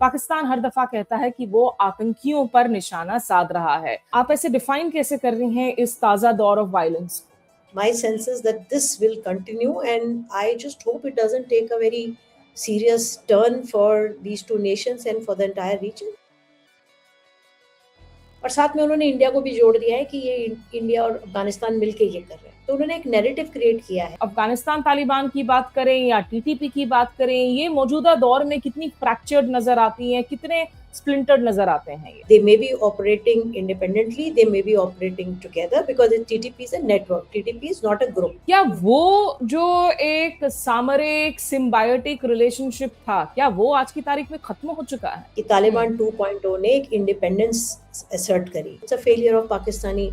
पाकिस्तान हर दफा कहता है कि वो आतंकियों पर निशाना साध रहा है। आप ऐसे डिफाइन कैसे कर रही हैं इस ताजा दौर of violence? My sense is that this will continue, and I just hope it doesn't take a very serious turn for these two nations and for the entire region. और साथ में उन्होंने इंडिया को भी जोड़ दिया है कि ये इंडिया और अफगानिस्तान मिलके ये कर रहे हैं, तो उन्होंने एक नैरेटिव क्रिएट किया है। अफगानिस्तान तालिबान की बात करें या टीटीपी की बात करें, ये मौजूदा दौर में कितनी फ्रैक्चर्ड नजर आती हैं, कितने स्प्लिंटर्ड नजर आते हैं ये? They may be operating independently, they may be operating together because TTP is a network. TTP is not a group. क्या वो जो एक सामरिक सिम्बायोटिक रिलेशनशिप था, क्या वो आज की तारीख में खत्म हो चुका है? कि तालिबान 2.0 ने एक इंडिपेंडेंस असर्ट करी। It's a failure of Pakistani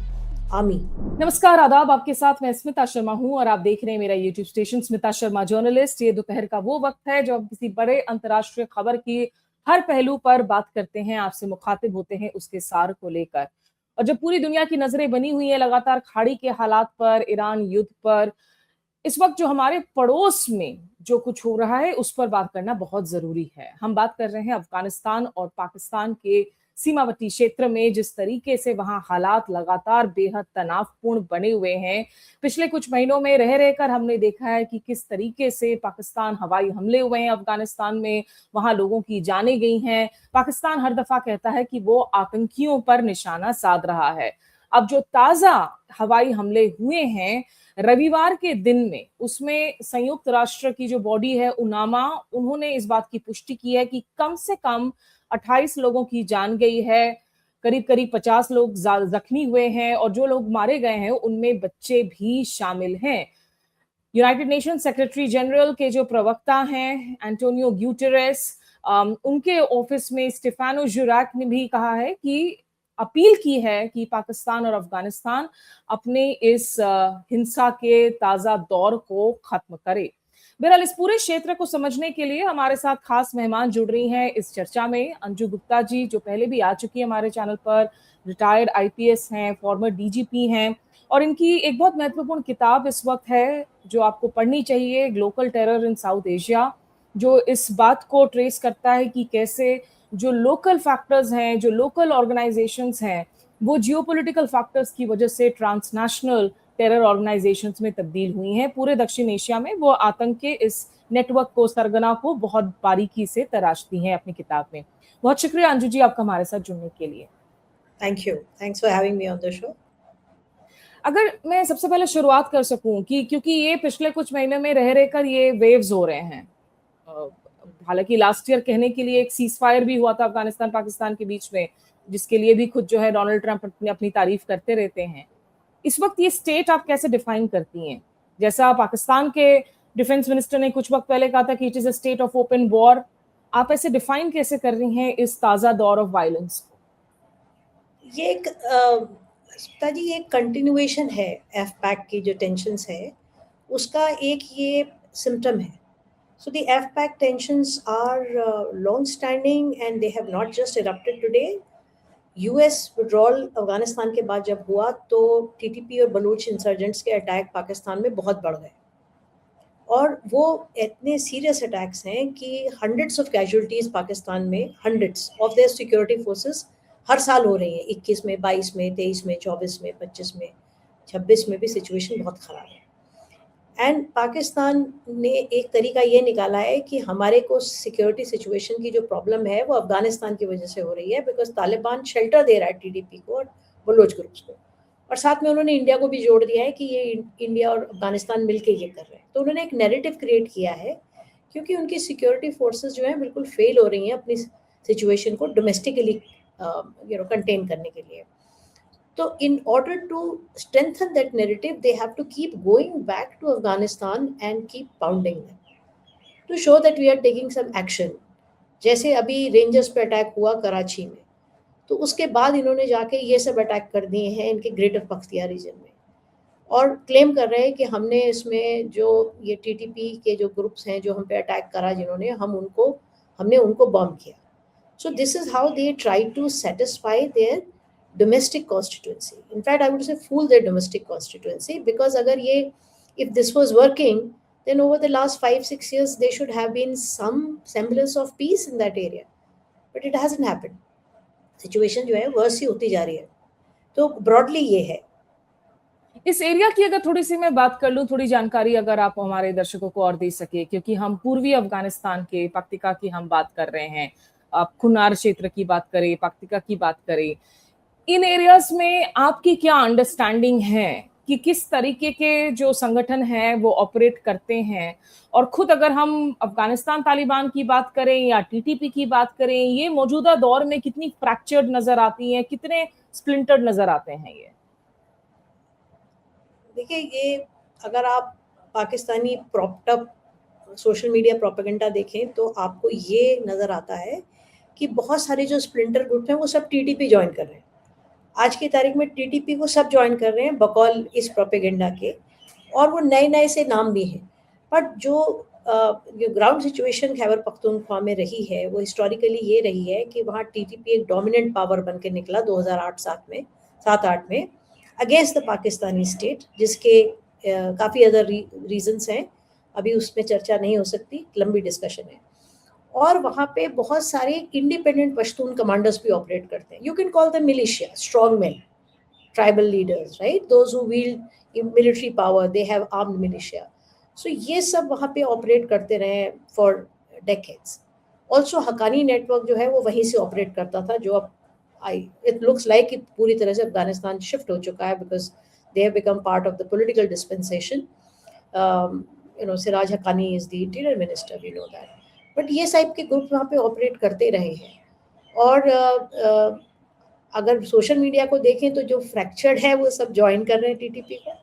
army. नमस्कार, आदाब। आपके साथ मैं स्मिता शर्मा हूं और आप देख रहे हैं मेरा YouTube station Smita Sharma journalist. ये दोपहर का वो वक्त है जब हम किसी बड़े अंतर्राष्ट्रीय खबर की हर पहलू पर बात करते हैं, आपसे मुखातिब होते हैं उसके सार को लेकर। और जब पूरी दुनिया की नजरें बनी हुई है लगातार खाड़ी के हालात पर, ईरान युद्ध पर, इस वक्त जो हमारे पड़ोस में जो कुछ हो रहा है उस पर बात करना बहुत जरूरी है। हम बात कर रहे हैं अफगानिस्तान और पाकिस्तान के सीमावर्ती क्षेत्र में जिस तरीके से वहां हालात लगातार बेहद तनावपूर्ण बने हुए हैं। पिछले कुछ महीनों में रह रहकर हमने देखा है कि किस तरीके से पाकिस्तान हवाई हमले हुए हैं अफगानिस्तान में, वहां लोगों की जानें गई हैं। पाकिस्तान हर दफा कहता है कि वो आतंकियों पर निशाना साध रहा है। अब जो ताजा हवाई हमले हुए हैं रविवार के दिन में, उसमें संयुक्त राष्ट्र की जो बॉडी है उनामा, उन्होंने इस बात की पुष्टि की है कि कम से कम 28 लोगों की जान गई है, करीब करीब 50 लोग जख्मी हुए हैं और जो लोग मारे गए हैं उनमें बच्चे भी शामिल हैं। यूनाइटेड नेशन सेक्रेटरी जनरल के जो प्रवक्ता हैं एंटोनियो ग्यूटेरेस, उनके ऑफिस में स्टेफानो जुरैक ने भी कहा है कि अपील की है कि पाकिस्तान और अफगानिस्तान अपने इस हिंसा के ताजा दौर को खत्म करे। बहरहाल इस पूरे क्षेत्र को समझने के लिए हमारे साथ खास मेहमान जुड़ रही हैं इस चर्चा में। अंजू गुप्ता जी, जो पहले भी आ चुकी है हमारे चैनल पर, रिटायर्ड आईपीएस हैं, फॉर्मर डीजीपी हैं, और इनकी एक बहुत महत्वपूर्ण किताब इस वक्त है जो आपको पढ़नी चाहिए, ग्लोबल टेरर इन साउथ एशिया, जो इस बात को ट्रेस करता है कि कैसे जो लोकल फैक्टर्स हैं, जो लोकल ऑर्गेनाइजेशंस हैं, वो जियोपॉलिटिकल फैक्टर्स की वजह से ट्रांसनेशनल टेरर ऑर्गेनाइजेशंस में तब्दील हुई हैं। पूरे दक्षिण एशिया में वो आतंक के इस नेटवर्क को, सरगना को बहुत बारीकी से तराशती हैं अपनी किताब में। बहुत शुक्रिया अंजू जी आपका हमारे साथ जुड़ने के लिए। Thank you, thanks for having me on the show. अगर मैं सबसे पहले शुरुआत कर सकूं कि क्योंकि ये पिछले कुछ महीने में रह रहकर ये वेव्स हो रहे हैं, हालांकि लास्ट ईयर कहने के लिए एक सीज फायर भी हुआ था अफगानिस्तान पाकिस्तान के बीच में, जिसके लिए भी खुद जो है डोनाल्ड ट्रंप अपनी तारीफ करते रहते हैं। इस वक्त ये स्टेट आप कैसे डिफाइन करती हैं? जैसा पाकिस्तान के डिफेंस मिनिस्टर ने कुछ वक्त पहले कहा था कि it is a state of open war, आप ऐसे डिफाइन कैसे कर रही हैं इस ताजा दौर ऑफ वायलेंस को? ये एक जी ये कंटिन्यूएशन है एफ पैक की जो टेंशन्स है उसका एक ये सिम्टम है। So the FPAC tensions are long-standing and they have not just erupted today. US withdrawal Afghanistan के बाद जब हुआ तो TTP और बलूच इंसर्जेंट्स के अटैक पाकिस्तान में बहुत बढ़ गए और वो इतने सीरियस अटैक्स हैं कि हंड्रेड्स ऑफ कैजुअलिटीज पाकिस्तान में, hundreds of their security forces हर साल हो रही हैं। 21 में, 22 में, 23 में, 24 में, 25 में, 26 में भी सिचुएशन बहुत ख़राब है। एंड पाकिस्तान ने एक तरीका ये निकाला है कि हमारे को सिक्योरिटी सिचुएशन की जो प्रॉब्लम है वो अफगानिस्तान की वजह से हो रही है, बिकॉज तालिबान शेल्टर दे रहा है टीडीपी को और बलोच ग्रुप्स को। और साथ में उन्होंने इंडिया को भी जोड़ दिया है कि ये इंडिया और अफगानिस्तान मिलके ये कर रहे हैं, तो उन्होंने एक नैरेटिव क्रिएट किया है क्योंकि उनकी सिक्योरिटी फोर्सेस जो हैं बिल्कुल फेल हो रही हैं अपनी सिचुएशन को डोमेस्टिकली कंटेन करने के लिए। So in order to strengthen that narrative, they have to keep going back to Afghanistan and keep pounding them to show that we are taking some action. जैसे अभी रेंजर्स पे attack हुआ कराची में, तो उसके बाद इन्होंने जाके ये सब अटैक कर दिए हैं इनके ग्रेटर पख्तिया रीजन में और क्लेम कर रहे हैं कि हमने इसमें जो ये टीटीपी के जो ग्रुप्स हैं जो हम पे अटैक करा जिन्होंने, हमने उनको बॉम्ब किया। So this is how they try to satisfy their domestic constituency. In fact, I would say fool their domestic constituency, because if this was working, then over the last 5-6 years there should have been some semblance of peace in that area. But it hasn't happened. Situation जो है verse ही होती जा रही है। तो broadly ये है। इस एरिया की अगर थोड़ी सी मैं बात कर लूं, थोड़ी जानकारी अगर आप हमारे दर्शकों को और दे सके, क्योंकि हम पूर्वी अफगानिस्तान के पक्तिका की हम बात कर रहे हैं, आप खुनार क्षेत्र की बात करें, पक्तिका की बात करें, इन एरियाज में आपकी क्या अंडरस्टैंडिंग है कि किस तरीके के जो संगठन है वो ऑपरेट करते हैं? और खुद अगर हम अफगानिस्तान तालिबान की बात करें या टीटीपी की बात करें, ये मौजूदा दौर में कितनी फ्रैक्चर्ड नजर आती हैं, कितने स्प्लिंटर्ड नजर आते हैं ये? देखिए, ये अगर आप Pakistani propped up social media propaganda देखें तो आपको ये नज़र आता है कि बहुत सारे जो स्प्लिंटर ग्रुप हैं वो सब टीटीपी ज्वाइन कर रहे हैं। आज की तारीख में टीटीपी को सब ज्वाइन कर रहे हैं बकौल इस प्रोपेगेंडा के, और वो नए नए से नाम भी हैं। बट जो ग्राउंड सिचुएशन खैबर पख्तूनख्वा में रही है वो हिस्टोरिकली ये रही है कि वहाँ टीटीपी एक डोमिनेंट पावर बन के निकला 2008-7 में 7-8 में अगेंस्ट द पाकिस्तानी स्टेट, जिसके काफ़ी अदर रीजंस हैं, अभी उसमें चर्चा नहीं हो सकती, लंबी डिस्कशन है। और वहाँ पे बहुत सारे इंडिपेंडेंट पश्तून कमांडर्स भी ऑपरेट करते हैं। You can call the militia, strong man, tribal leaders, right, those who wield military power, they have armed militia. So ये सब वहाँ पे ऑपरेट करते रहे for decades. Also Haqqani network जो है वो वहीं से ऑपरेट करता था, जो अब इट लुक्स लाइक कि पूरी तरह से अफगानिस्तान शिफ्ट हो चुका है, because they have become part of the political dispensation. Siraj Haqqani is the interior minister, we know that. But ये टाइप के ग्रुप वहाँ पे ऑपरेट करते रहे हैं। और अगर सोशल मीडिया को देखें तो जो फ्रैक्चर्ड है वो सब ज्वाइन कर रहे हैं टीटीपी को।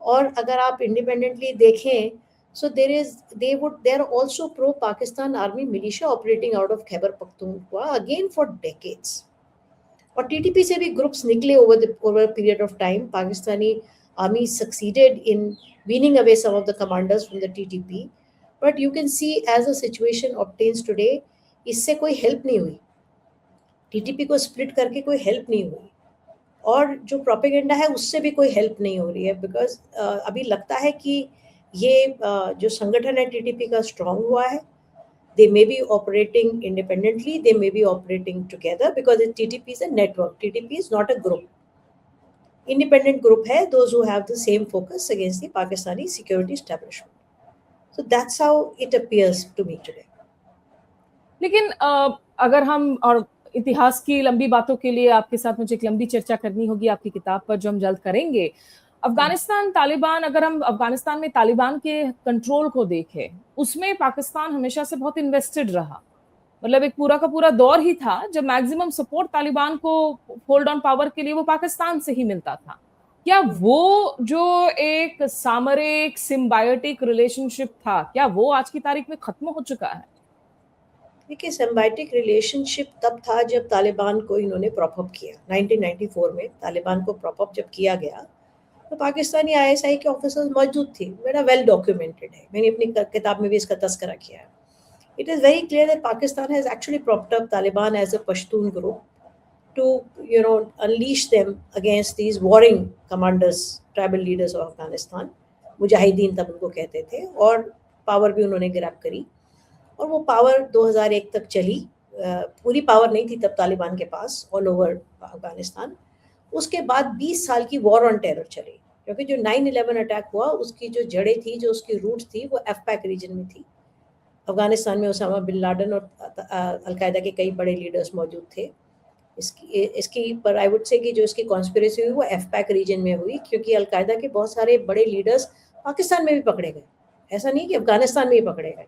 और अगर आप इंडिपेंडेंटली देखें, so there also pro Pakistan army militia operating out of Khyber Pakhtunkhwa again for decades. और टीटीपी से भी ग्रुप्स निकले over period of time. Pakistani army succeeded in weaning away some of the commanders from the TTP, but you can see as the situation obtains today, इससे कोई help नहीं हुई, TTP को split करके कोई हेल्प नहीं हुई, और जो प्रोपेगेंडा है उससे भी कोई हेल्प नहीं हो रही है, बिकॉज अभी लगता है कि ये जो संगठन है टीटीपी का स्ट्रॉन्ग हुआ है। They may be operating independently, they may be operating together, because TTP is a network. TTP is not a group. Independent group है, those who have the same focus against the Pakistani security establishment. So that's how it appears to me today. लेकिन अगर हम और इतिहास की लंबी बातों के लिए आपके साथ मुझे एक लंबी चर्चा करनी होगी आपकी किताब पर, जो हम जल्द करेंगे। अफगानिस्तान तालिबान, अगर हम अफगानिस्तान में तालिबान के कंट्रोल को देखें, उसमें पाकिस्तान हमेशा से बहुत इन्वेस्टेड रहा। मतलब एक पूरा का पूरा दौर ही था जब मैक्सिमम सपोर्ट तालिबान को होल्ड ऑन पावर के लिए वो पाकिस्तान से ही मिलता था। क्या वो जो एक सामरिक सिम्बायोटिक रिलेशनशिप था, क्या वो आज की तारीख में खत्म हो चुका है? देखिए, सिम्बायोटिक रिलेशनशिप तब था जब तालिबान को इन्होंने प्रॉप अप किया। 1994 में तालिबान को प्रॉप अप जब किया गया तो पाकिस्तानी आईएसआई के ऑफिसर्स मौजूद थे। मेरा वेल डॉक्यूमेंटेड है, मैंने अपनी किताब में भी इसका तस्करा किया है। It is very clear that Pakistan has actually propped up Taliban as a Pashtun group to, unleash them against these warring commanders, tribal leaders of Afghanistan. Mujahideen तब उनको कहते थे, और पावर भी उन्होंने ग्रैब करी, और वो पावर 2001 तक चली। पूरी पावर नहीं थी तब तालिबान के पास ऑल ओवर अफगानिस्तान। उसके बाद 20 साल की वॉर ऑन टेरर चली, क्योंकि जो 9/11 अटैक हुआ उसकी जो जड़ें थी, जो उसकी रूट्स थी, वो एफपैक रीजन में थी। अफगानिस्तान में उसामा बिन लादेन और अलकायदा के कई बड़े लीडर्स मौजूद थे। इसकी पर आई वुड से कि जो इसकी कॉन्स्पिरेसी हुई वो एफपैक रीजन में हुई, क्योंकि अलकायदा के बहुत सारे बड़े लीडर्स पाकिस्तान में भी पकड़े गए, ऐसा नहीं कि अफगानिस्तान में ही पकड़े गए।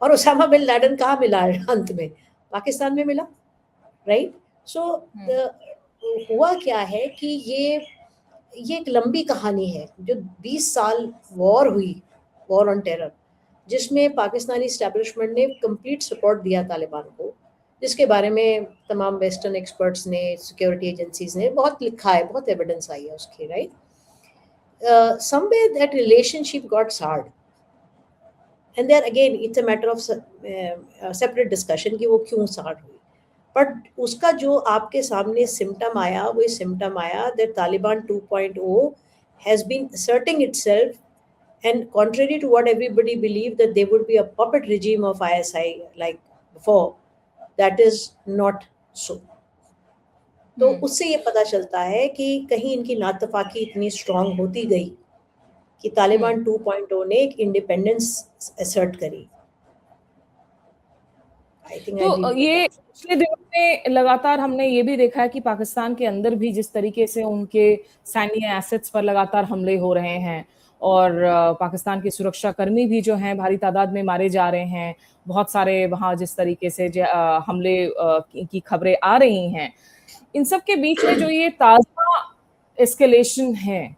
और उसामा बिन लादेन कहाँ मिला अंत में? पाकिस्तान में मिला, राइट। सो हुआ क्या है कि ये एक लंबी कहानी है, जो 20 साल वॉर हुई, वॉर ऑन टेरर, जिसमें पाकिस्तानी इस्टेब्लिशमेंट ने कंप्लीट सपोर्ट दिया तालिबान को, जिसके बारे में तमाम वेस्टर्न एक्सपर्ट्स ने, सिक्योरिटी एजेंसीज ने बहुत लिखा है, बहुत एविडेंस आई है उसकी, right. Somewhere that relationship got soured, and there again it's a matter of separate discussion कि वो क्यों सार्ड हुई। बट उसका जो आपके सामने सिम्टम आया, वो सिम्टम आया that Taliban 2.0 has been asserting itself, and contrary to what everybody believed that there would be a puppet regime of ISI like before, that is not so. तो उससे ये पता चलता है कि कहीं इनकी नातफाकी इतनी स्ट्रांग होती गई कि तालिबान 2.0 ने एक इंडिपेंडेंस असर्ट करी. I think I तो ये पिछले दिनों में लगातार हमने ये भी देखा है कि पाकिस्तान के अंदर भी जिस तरीके से उनके सैन्य एसेट्स पर लगातार हमले हो रहे हैं और पाकिस्तान के सुरक्षा कर्मी भी जो हैं भारी तादाद में मारे जा रहे हैं. बहुत सारे वहाँ जिस तरीके से हमले की खबरें आ रही हैं. इन सब के बीच में जो ये ताज़ा एस्केलेशन है,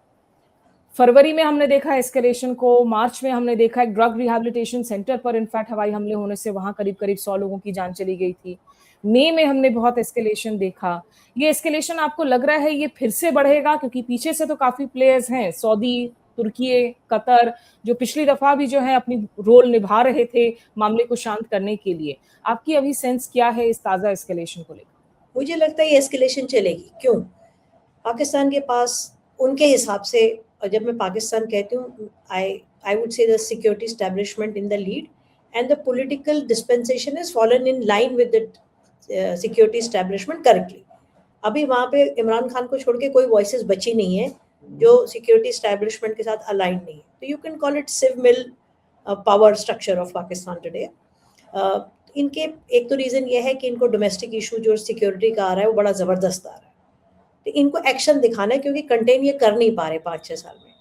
फरवरी में हमने देखा एस्केलेशन को, मार्च में हमने देखा एक ड्रग रिहैबिलिटेशन सेंटर पर इनफैक्ट हवाई हमले होने से वहां करीब 100 लोगों की जान चली गई थी. मई में हमने बहुत एस्केलेशन देखा. ये एस्केलेशन आपको लग रहा है ये फिर से बढ़ेगा? क्योंकि पीछे से तो काफी प्लेयर्स हैं, सऊदी, तुर्की, कतर, जो पिछली दफा भी जो है अपनी रोल निभा रहे थे मामले को शांत करने के लिए. आपकी अभी सेंस क्या है इस ताजा एस्केलेशन को लेकर? मुझे लगता है ये एस्केलेशन चलेगी. क्यों? पाकिस्तान के पास उनके हिसाब से, और जब मैं पाकिस्तान कहती हूँ, I would say the security establishment in the lead and the political dispensation has fallen in line with the security establishment correctly. अभी वहाँ पे इमरान खान को छोड़ के कोई वॉइसेस बची नहीं है जो सिक्योरिटी एस्टैब्लिशमेंट के साथ अलाइन नहीं है. तो you can call it civ mil power structure of Pakistan today. इनके एक तो रीज़न ये है कि इनको डोमेस्टिक इशू जो सिक्योरिटी का आ रहा है वो बड़ा ज़बरदस्त आ रहा है. तो इनको एक्शन दिखाना है क्योंकि कंटेन ये कर नहीं पा रहे 5-6 साल में.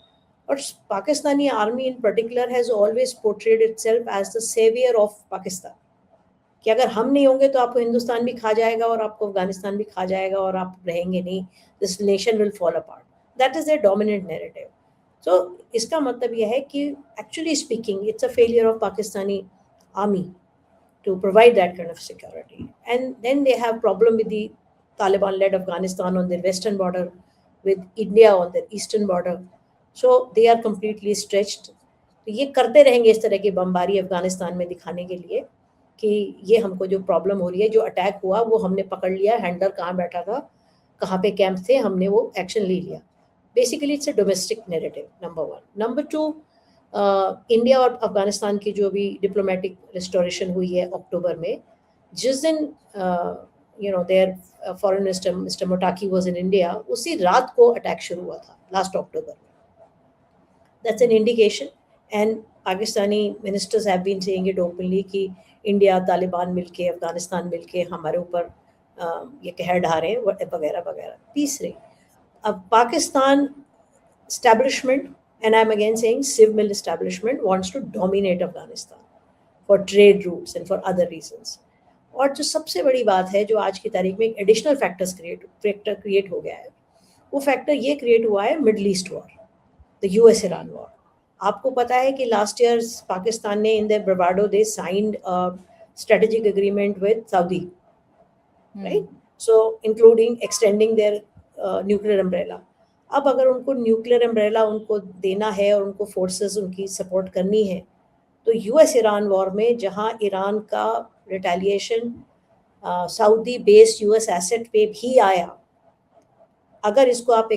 और Pakistani army in particular has always portrayed itself as the saviour of Pakistan, कि अगर हम नहीं होंगे तो आपको हिंदुस्तान भी खा जाएगा और आपको अफगानिस्तान भी खा जाएगा और आप रहेंगे नहीं, this nation will fall apart. That is the dominant narrative. So इसका मतलब यह है कि actually speaking it's a failure of Pakistani army to provide that kind of security. And then they have problem with the Taliban-led Afghanistan on their western border, with India on their eastern border. So they are completely stretched. तो ये करते रहेंगे इस तरह की बमबारी अफगानिस्तान में दिखाने के लिए कि ये हमको जो प्रॉब्लम हो रही है, जो अटैक हुआ वो हमने पकड़ लिया, हैंडलर कहाँ बैठा था, कहाँ पे कैंप थे, हमने वो एक्शन ले लिया. Basically it's a domestic narrative, number 1. Number 2, India और अफगानिस्तान की जो भी डिप्लोमेटिक रिस्टोरेशन हुई है अक्टूबर में, जिस दिन their foreign minister mister Muttaqi was in India, उसी रात को अटैक शुरू हुआ था लास्ट अक्टूबर में. That's an indication. And Pakistani ministers have been saying it openly कि इंडिया तालिबान मिलके, अफगानिस्तान मिलके हमारे ऊपर ये कहर ढा रहे हैं वगैरह वगैरह. तीसरे, अब Pakistan establishment, and I'm again saying civ mill establishment, wants to dominate Afghanistan for trade routes and for other reasons. और जो सबसे बड़ी बात है जो आज की तारीख में एक एडिशनल फैक्टर क्रिएट हो गया है, वो फैक्टर ये क्रिएट हुआ है Middle East war, the US Iran war. आपको पता है कि लास्ट ईयर पाकिस्तान ने in the bravado they signed strategic agreement with Saudi, right? So including extending their nuclear umbrella. अब अगर उनको न्यूक्लियर अम्ब्रेला उनको देना है और उनको फोर्सेस उनकी सपोर्ट करनी है, तो यूएस ईरान वॉर में जहां ईरान का retaliation Saudi based US asset पे भी आया, अगर इसको आप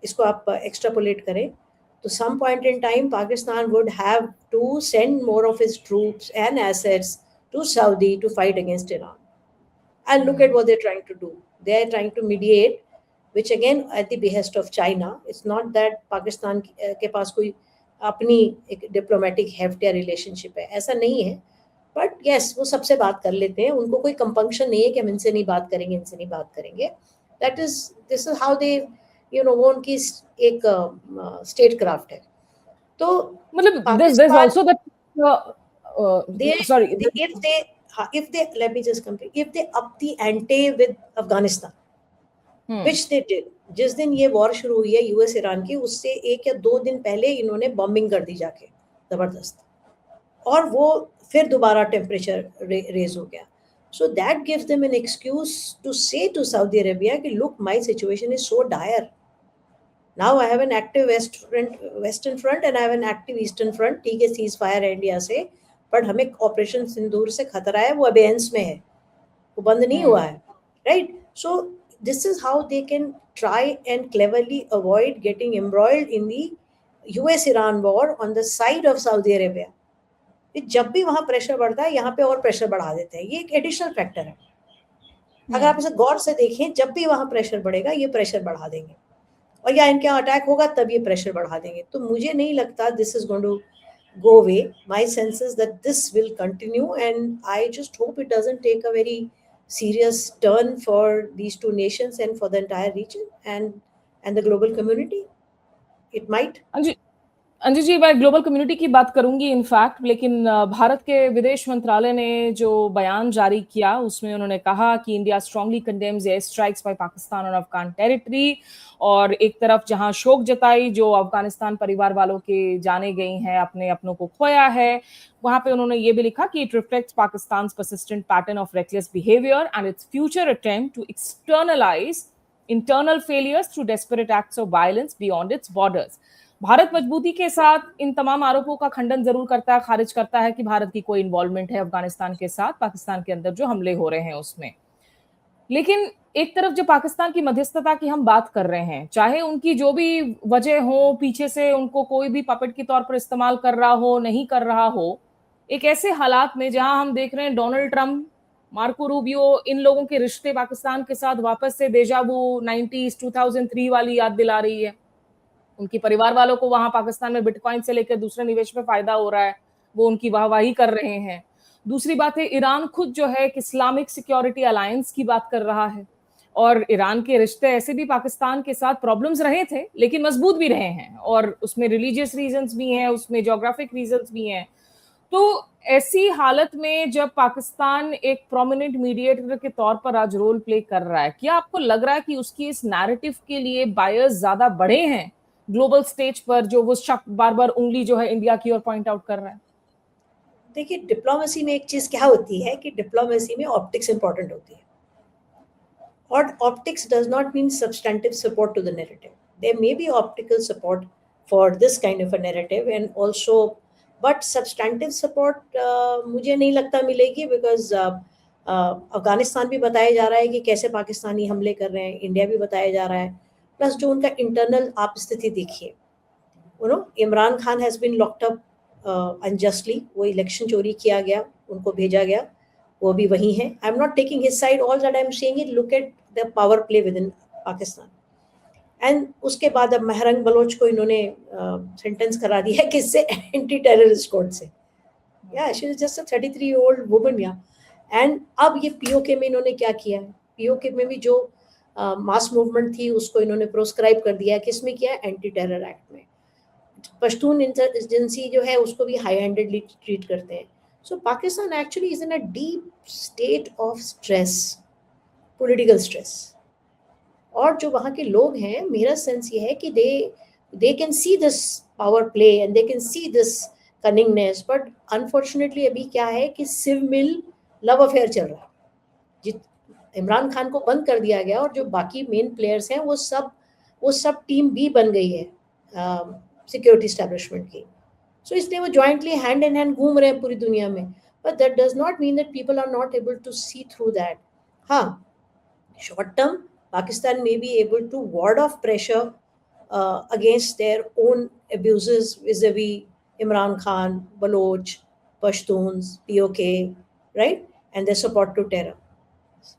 इसको आप एक्सट्रापोलेट करें तो some point in time Pakistan would have to send more of his troops and assets to Saudi to fight against Iran. And look at what they're trying to do. They're trying to mediate, which again at the behest of China. It's not that Pakistan के पास कोई अपनी एक diplomatic heft या relationship है, ऐसा नहीं है. But yes, वो सबसे बात कर लेते हैं, उनको कोई कंपंक्शन नहीं है कि हम इनसे नहीं बात करेंगे, इनसे नहीं बात करेंगे. दिस इज हाउ दे वो उनकी एक स्टेट क्राफ्ट है. तो मतलब there's also that if they let me just complete, if they up the ante with Afghanistan, which they did, जिस दिन ये वॉर शुरू हुई है यूएस ईरान की, उससे 1 या 2 दिन पहले इन्होंने बॉम्बिंग कर दी जाके जबरदस्त, और वो फिर दोबारा टेम्परेचर रेज हो गया. So that gives them an excuse to say to Saudi Arabia कि look, my situation is so dire, now I have an active western front and I have an active eastern front. ठीक है, cease fire है India से, but हमें operation Sindoor से खतरा है, वो अबेंस में है, वो बंद नहीं हुआ है, right? So this is how they can try and cleverly avoid getting embroiled in the US Iran war on the side of Saudi Arabia. कि जब भी वहां प्रेशर बढ़ता है यहाँ पे और प्रेशर बढ़ा देते हैं, ये एक एडिशनल फैक्टर है। अगर आप इसे गौर से देखें, जब भी वहां प्रेशर बढ़ेगा ये प्रेशर बढ़ा देंगे, और या इनके अटैक होगा तब ये प्रेशर बढ़ा देंगे। तो मुझे नहीं लगता this is going to go away. My sense is that this will continue, and I just hope it doesn't take a very serious turn for these two nations and for the entire region and the global community. It might. Anju ji, मैं global community की बात करूंगी in fact, लेकिन भारत के विदेश मंत्रालय ने जो बयान जारी किया उसमें उन्होंने कहा कि India strongly condemns air strikes by Pakistan on Afghan territory, और एक तरफ जहां शोक जताई जो अफगानिस्तान परिवार वालों के जाने गई हैं, अपने अपनों को खोया है, वहां पे उन्होंने ये भी लिखा कि it reflects Pakistan persistent pattern of reckless behaviour and its future attempt to externalise internal failures through desperate acts of violence beyond its borders. Bharat मजबूती के साथ इन तमाम आरोपों का खंडन जरूर करता है, खारिज करता है कि भारत की कोई इन्वॉल्वमेंट है अफगानिस्तान के साथ, पाकिस्तान के अंदर जो हमले हो रहे हैं उसमें। लेकिन एक तरफ जो पाकिस्तान की मध्यस्थता की हम बात कर रहे हैं, चाहे उनकी जो भी वजह हो, पीछे से उनको कोई भी पपेट के तौर पर इस्तेमाल कर रहा हो, नहीं कर रहा हो, एक ऐसे हालात में जहां हम देख रहे हैं डोनाल्ड ट्रंप, मार्को रूबियो, इन लोगों के रिश्ते पाकिस्तान के साथ वापस से डेजावू 90s 2003 वाली याद दिला रही है। उनकी परिवार वालों को वहां पाकिस्तान में बिटकॉइन से लेकर दूसरे निवेश में फायदा हो रहा है, वो उनकी वाहवाही कर रहे हैं। दूसरी बात है, ईरान खुद जो है एक इस्लामिक सिक्योरिटी अलायंस की बात कर रहा है, और ईरान के रिश्ते ऐसे भी पाकिस्तान के साथ प्रॉब्लम्स रहे थे लेकिन मजबूत भी रहे हैं, और उसमें रिलीजियस रीजंस भी हैं, उसमें ज्योग्राफिक रीजंस भी हैं। तो ऐसी हालत में जब पाकिस्तान एक प्रोमिनेंट मीडिएटर के तौर पर आज रोल प्ले कर रहा है, क्या आपको लग रहा है कि उसकी इस नैरेटिव के लिए बायर्स ज्यादा बड़े हैं ग्लोबल स्टेज पर, जो वो शख्स बार बार उंगली जो है इंडिया की ओर पॉइंट आउट कर रहा है? देखिए, डिप्लोमेसी में एक चीज क्या होती है कि डिप्लोमेसी में ऑप्टिक्स इंपॉर्टेंट होती है, और optics does not mean substantive support to the narrative. There may be optical support for this kind of a narrative and also, but substantive support मुझे नहीं लगता मिलेगी, बिकॉज अफगानिस्तान भी बताया जा रहा है कि कैसे पाकिस्तानी हमले कर रहे हैं, इंडिया भी बताया जा रहा है, प्लस जो उनका इंटरनल आप स्थिति देखिए, you know, Imran Khan has been locked up unjustly, वो इलेक्शन चोरी किया गया, उनको भेजा गया, वो भी वही है. I am not taking his side, all that I am saying is look at the power play with in Pakistan. And उसके बाद अब महरंग बलोच को इन्होंने सेंटेंस करा दिया है किससे, एंटी टेररिस्ट कोड से. या she is just a 33-year-old woman. या एंड अब ये पीओके में इन्होंने क्या किया है, पीओके में भी जो मास मूवमेंट थी उसको इन्होंने प्रोस्क्राइब कर दिया है, किसमें किया है, एंटी टेरर एक्ट में. पश्तून इंसर्जेंसी जो है उसको भी हाई हैंडेडली ट्रीट करते हैं. So Pakistan actually is in a deep state of stress, political stress. और जो वहाँ के लोग हैं, मेरा सेंस ये है कि they can see this power play and they can see this cunningness, but unfortunately अभी क्या है कि सिव मिल लव अफेयर चल रहा है. इमरान खान को बंद कर दिया गया और जो बाकी मेन प्लेयर्स हैं वो सब टीम बी बन गई है सिक्योरिटी स्टैब्लिशमेंट की. सो इसलिए वो जॉइंटली हैंड इन हैंड घूम रहे हैं पूरी दुनिया में, but that does not mean that people are not able to see through that. हाँ, short term Pakistan may be able to ward off pressure against their own abuses vis-a-vis Imran Khan, Baloch, Pashtuns, POK, right, and their support to terror.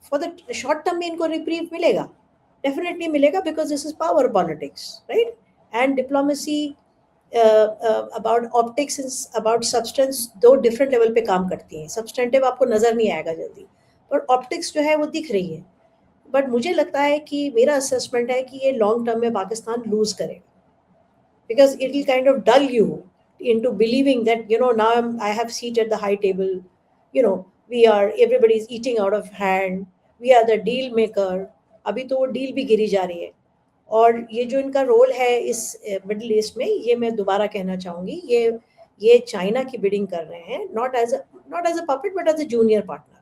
For the short term में इनको reprieve मिलेगा, definitely मिलेगा, because this is power politics, right? And diplomacy about optics is about substance, दो different level पे काम करती हैं. Substantive आपको नजर नहीं आएगा जल्दी, पर optics जो है वो दिख रही है. बट मुझे लगता है कि मेरा असेसमेंट है कि ये लॉन्ग टर्म में पाकिस्तान लूज करेगा, because it will kind of dull you into believing that you know now I have seat at the high table, you know, we are, everybody is eating out of hand, we are the deal maker. अभी तो वो deal भी गिरी जा रही है. और ये जो इनका रोल है इस मिडिल ईस्ट में, ये मैं दोबारा कहना चाहूँगी, ये चाइना की बिडिंग कर रहे हैं, not as a puppet but as a junior partner,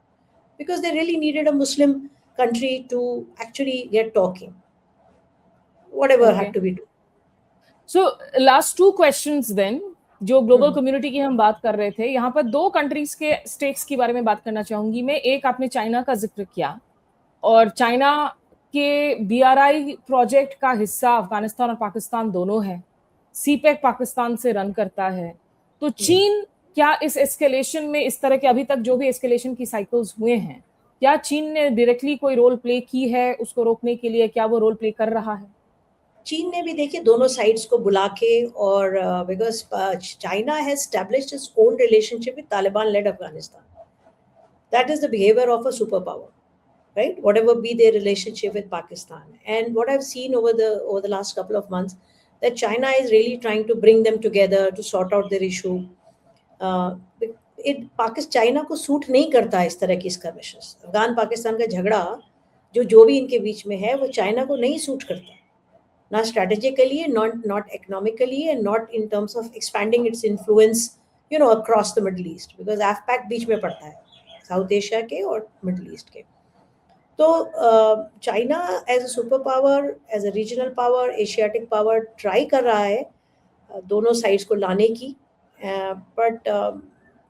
because they really needed a Muslim country to actually get talking, whatever had to be done. So last two questions then, जो global community की हम बात कर रहे थे, यहाँ पर दो कंट्रीज के स्टेक्स के बारे में बात करना चाहूंगी मैं. एक, आपने चाइना का जिक्र किया, और चाइना के BRI प्रोजेक्ट का हिस्सा अफगानिस्तान और पाकिस्तान दोनों है. सीपेक पाकिस्तान से रन करता है. तो चीन क्या इस एस्केलेशन में, इस तरह के अभी तक जो भी एस्केलेशन की साइकिल्स हुए हैं, क्या चीन ने डायरेक्टली कोई रोल प्ले की है उसको रोकने के लिए? क्या वो रोल प्ले कर रहा है? चीन ने भी देखिए दोनों साइड्स को बुला के, और because China has established its own relationship with Taliban led Afghanistan. That is the behavior of a superpower, right? Whatever be their relationship with Pakistan. And what I've seen over the last couple of months, that China is really trying to bring them together to sort out their issue. China को suit नहीं करता इस तरह की skirmishes. Afghan Pakistan का झगड़ा जो भी इनके बीच में है वो चाइना को नहीं सूट करता, ना strategically, not economically, and not in terms of expanding its influence across the Middle East, because AfPak बीच में पड़ता है साउथ एशिया के और मिडल ईस्ट के. तो China as a super power, as a regional power, Asiatic power try कर रहा है दोनों साइड्स को लाने की, but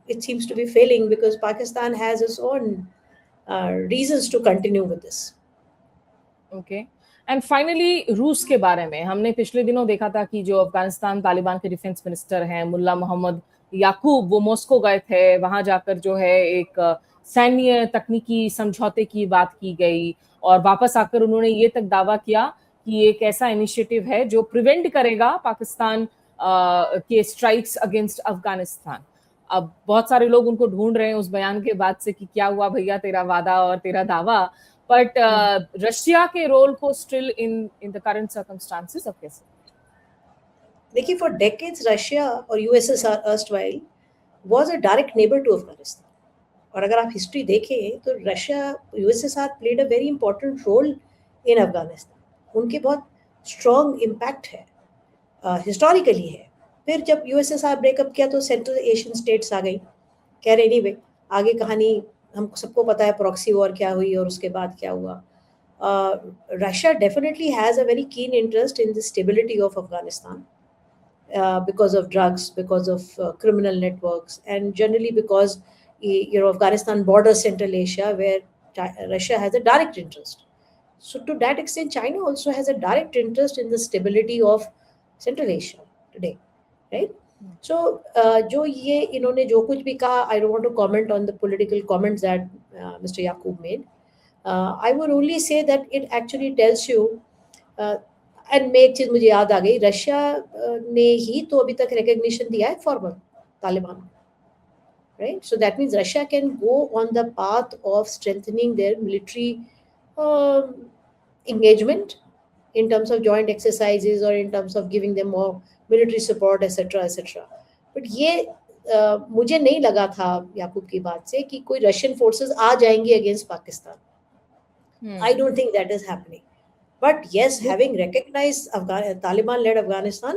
it seems to be failing because Pakistan has its own reasons to continue with this. Okay. And finally रूस के बारे में हमने पिछले दिनों देखा था कि जो अफगानिस्तान तालिबान के डिफेंस मिनिस्टर हैं मुल्ला मोहम्मद याकूब, वो मॉस्को गए थे. वहां जाकर जो है एक सैन्य तकनीकी समझौते की बात की गई और वापस आकर उन्होंने ये तक दावा किया कि एक ऐसा इनिशिएटिव है जो प्रिवेंट करेगा पाकिस्तान के स्ट्राइक्स अगेंस्ट अफगानिस्तान. अब बहुत सारे लोग उनको ढूंढ रहे हैं उस बयान के बाद से कि क्या हुआ भैया तेरा वादा और तेरा दावा. बट रशिया के रोल को still in the current circumstances of कैसे? देखिए, फॉर डेकेड्स रशिया और USSR erstwhile was a direct neighbour to Afghanistan. और अगर आप हिस्ट्री देखें तो Russia, USSR played a very important role in Afghanistan. उनके बहुत स्ट्रॉन्ग इम्पैक्ट है, हिस्टोरिकली है. फिर जब यूएसएसआर ब्रेकअप किया तो सेंट्रल एशियन स्टेट्स आ गई. कह रहे नहीं, आगे कहानी हमको सबको पता है, प्रॉक्सी वॉर क्या हुई और उसके बाद क्या हुआ. Russia definitely has a very keen interest in the stability of Afghanistan because of drugs, because of criminal networks, and generally because Afghanistan borders Central Asia, where Russia has a direct interest. So to that extent, China also has a direct interest in the stability of Central Asia today, right? So जो ये इन्होंने जो कुछ भी कहा, I don't want to comment on the political comments that Mr. Yaqub made. I would only say that it actually tells you, and में एक चीज मुझे याद आ गई, रशिया ने ही तो अभी तक रिकग्निशन दिया है formal Taliban, right? So that means Russia can go on the path of strengthening their military engagement in terms of joint exercises or in terms of giving them more military support, etc. But ये मुझे नहीं लगा था याकूब की बात से कि कोई रशियन फोर्सेस आ जाएंगे against Pakistan. I don't think that is happening. But yes, having recognized Taliban-led Afghanistan,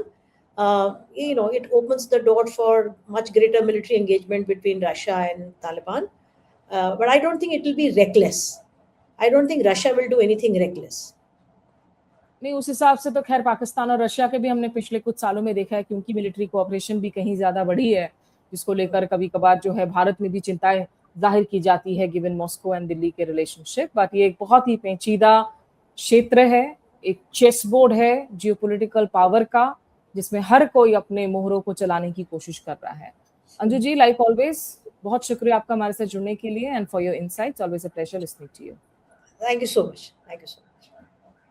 it opens the door for much greater military engagement between Russia and Taliban. But I don't think it will be reckless. I don't think Russia will do anything reckless. नहीं, उस हिसाब से तो खैर पाकिस्तान और Russia के भी हमने पिछले कुछ सालों में देखा है कि उनकी मिलिट्री कोऑपरेशन भी कहीं ज्यादा बढ़ी है, जिसको लेकर कभी कभार जो है भारत में भी चिंताएं जाहिर की जाती है गिवन मॉस्को एंड दिल्ली के रिलेशनशिप. बट ये एक बहुत ही पेचीदा क्षेत्र है, एक चेस बोर्ड है जियोपॉलिटिकल पावर का, जिसमें हर कोई अपने मोहरों को चलाने की कोशिश कर रहा है. अंजू जी, लाइक ऑलवेज बहुत शुक्रिया आपका हमारे साथ जुड़ने के लिए and for your insights. Always a pleasure listening to you. Thank you so much.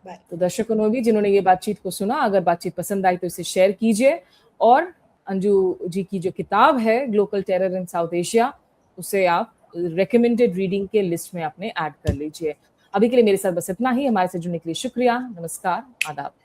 Bye. तो दर्शकों ने भी जिन्होंने ये बातचीत को सुना, अगर बातचीत पसंद आई तो इसे शेयर कीजिए और अंजू जी की जो किताब है ग्लोबल टेरर इन साउथ एशिया, उसे आप रिकमेंडेड रीडिंग के लिस्ट में अपने ऐड कर लीजिए. अभी के लिए मेरे साथ बस इतना ही. हमारे साथ जुड़ने के लिए शुक्रिया. नमस्कार, आदाब.